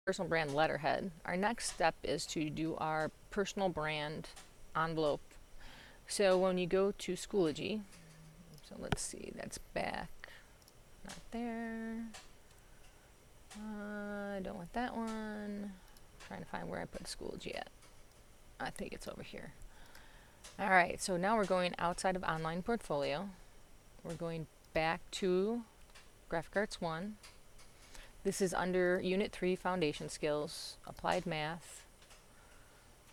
personal brand letterhead, our next step is to do our personal brand envelope. So when you go to Schoology, so let's see, that's back, not there. I don't want that one. I'm trying to find where I put Schoology at. I think it's over here. Alright, so now we're going outside of Online Portfolio. We're going back to Graphic Arts 1. This is under Unit 3, Foundation Skills, Applied Math.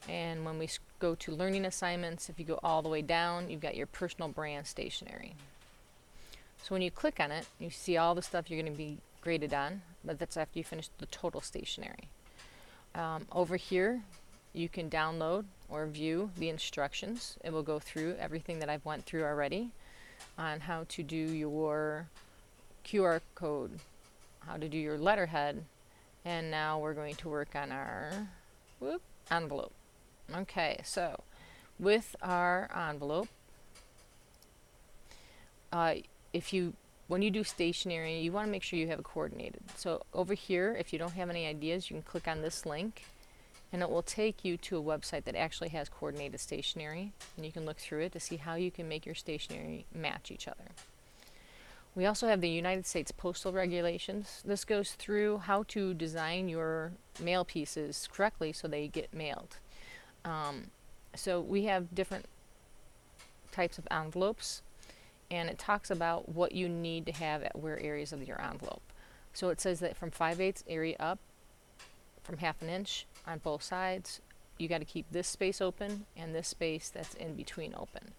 And when we go to Learning Assignments, if you go all the way down, you've got your personal brand stationery. So when you click on it, you see all the stuff you're going to be graded on, but that's after you finish the total stationery. Over here, you can download or view the instructions. It will go through everything that I've went through already on how to do your QR code, how to do your letterhead, and now we're going to work on our envelope. Okay, so with our envelope, when you do stationery, you want to make sure you have it coordinated. So over here, if you don't have any ideas, you can click on this link and it will take you to a website that actually has coordinated stationery, and you can look through it to see how you can make your stationery match each other. We also have the United States Postal Regulations. This goes through how to design your mail pieces correctly so they get mailed. So we have different types of envelopes, and it talks about what you need to have at where areas of your envelope. So it says that from 5/8 area up, from 1/2 inch on both sides, you got to keep this space open and this space that's in between open.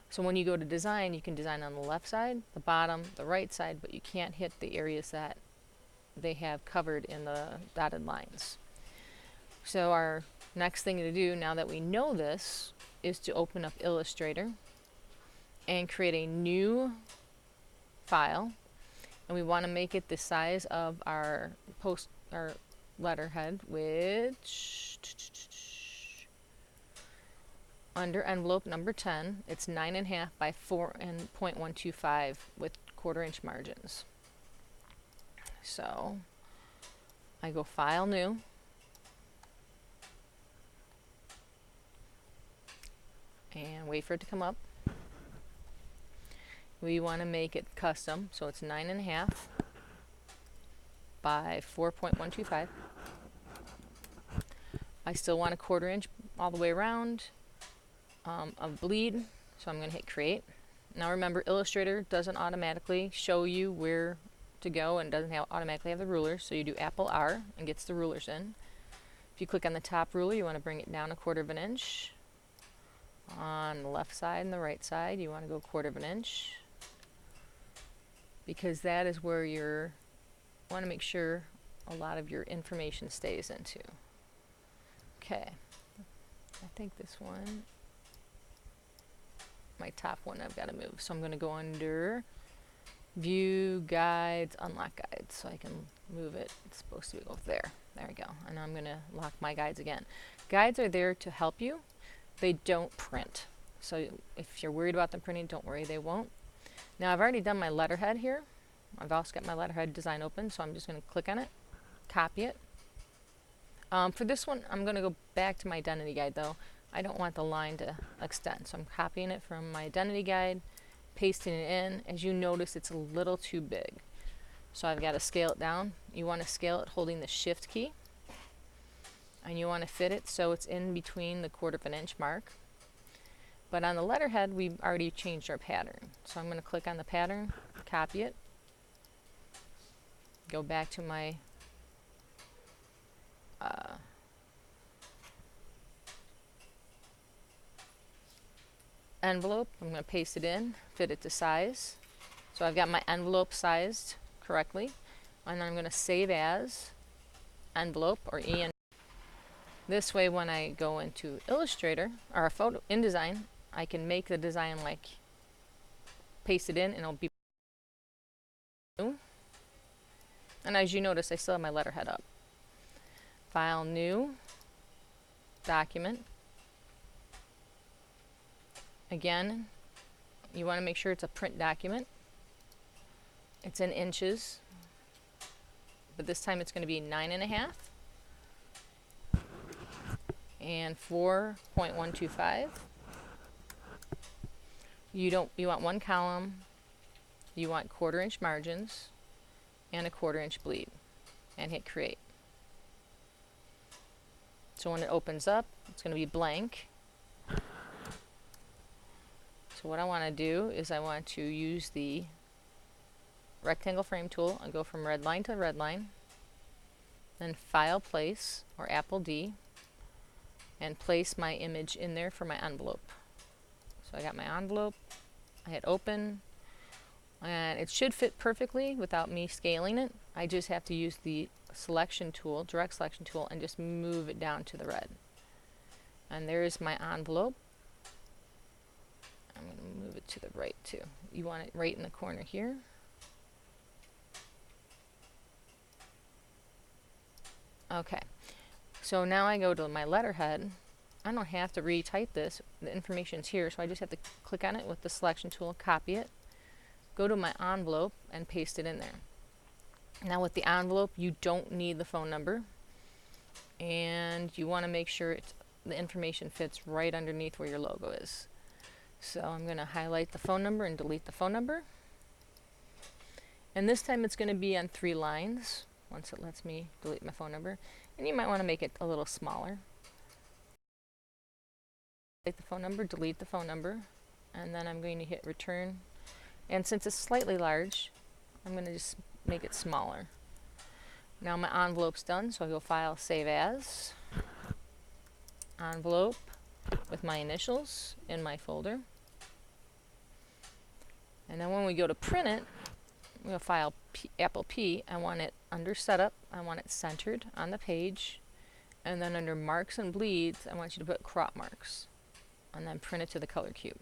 So when you go to design, you can design on the left side, the bottom, the right side, but you can't hit the areas that they have covered in the dotted lines. So our next thing to do, now that we know this, is to open up Illustrator and create a new file. And we want to make it the size of our letterhead, which under envelope number 10, it's 9.5 by 4.125 with 1/4 inch margins. So I go File, New, and wait for it to come up. We want to make it custom, so it's 9.5 by 4.125. I still want a 1/4 inch all the way around of bleed, so I'm going to hit Create. Now remember, Illustrator doesn't automatically show you where to go and doesn't automatically have the rulers, so you do Apple R and gets the rulers in. If you click on the top ruler, you want to bring it down 1/4 inch. On the left side and the right side, you want to go 1/4 inch, because that is where you want to make sure a lot of your information stays into. Okay, I think this one, my top one, I've got to move. So I'm going to go under View Guides, Unlock Guides, so I can move it. It's supposed to go there. There we go. And I'm going to lock my guides again. Guides are there to help you. They don't print. So if you're worried about them printing, don't worry, they won't. Now I've already done my letterhead here. I've also got my letterhead design open, so I'm just going to click on it, copy it. For this one, I'm going to go back to my identity guide though. I don't want the line to extend, so I'm copying it from my identity guide, pasting it in. As you notice, it's a little too big, so I've got to scale it down. You want to scale it holding the Shift key, and you want to fit it so it's in between the 1/4 inch mark. But on the letterhead, we've already changed our pattern, so I'm going to click on the pattern, copy it, go back to my envelope. I'm going to paste it in, fit it to size. So I've got my envelope sized correctly, and then I'm going to save as envelope, or EN. This way, when I go into Illustrator or a photo InDesign, I can make the design like paste it in, and it'll be new. And as you notice, I still have my letterhead up. File, New, Document. Again, you want to make sure it's a print document. It's in inches, but this time it's going to be 9.5 and 4.125. You want one column, you want 1/4 inch margins, and a 1/4 inch bleed, and hit create. So when it opens up, it's going to be blank. So what I want to do is I want to use the rectangle frame tool and go from red line to red line, then file place, or Apple D, and place my image in there for my envelope. So I got my envelope, I hit open, and it should fit perfectly without me scaling it. I just have to use the selection tool, direct selection tool, and just move it down to the red. And there's my envelope. I'm going to move it to the right too. You want it right in the corner here. Okay, so now I go to my letterhead. I don't have to retype this. The information's here, so I just have to click on it with the selection tool, copy it, go to my envelope, and paste it in there. Now with the envelope, you don't need the phone number, and you want to make sure the information fits right underneath where your logo is. So I'm going to highlight the phone number and delete the phone number. And this time it's going to be on 3 lines, once it lets me delete my phone number. And you might want to make it a little smaller. Delete the phone number, delete the phone number, and then I'm going to hit return. And since it's slightly large, I'm going to just make it smaller. Now my envelope's done, so I go File, Save As, Envelope with my initials in my folder. And then when we go to print it, we go File, Apple P. I want it under Setup. I want it centered on the page. And then under Marks and Bleeds, I want you to put crop marks. And then print it to the color cube.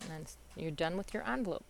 And then you're done with your envelope.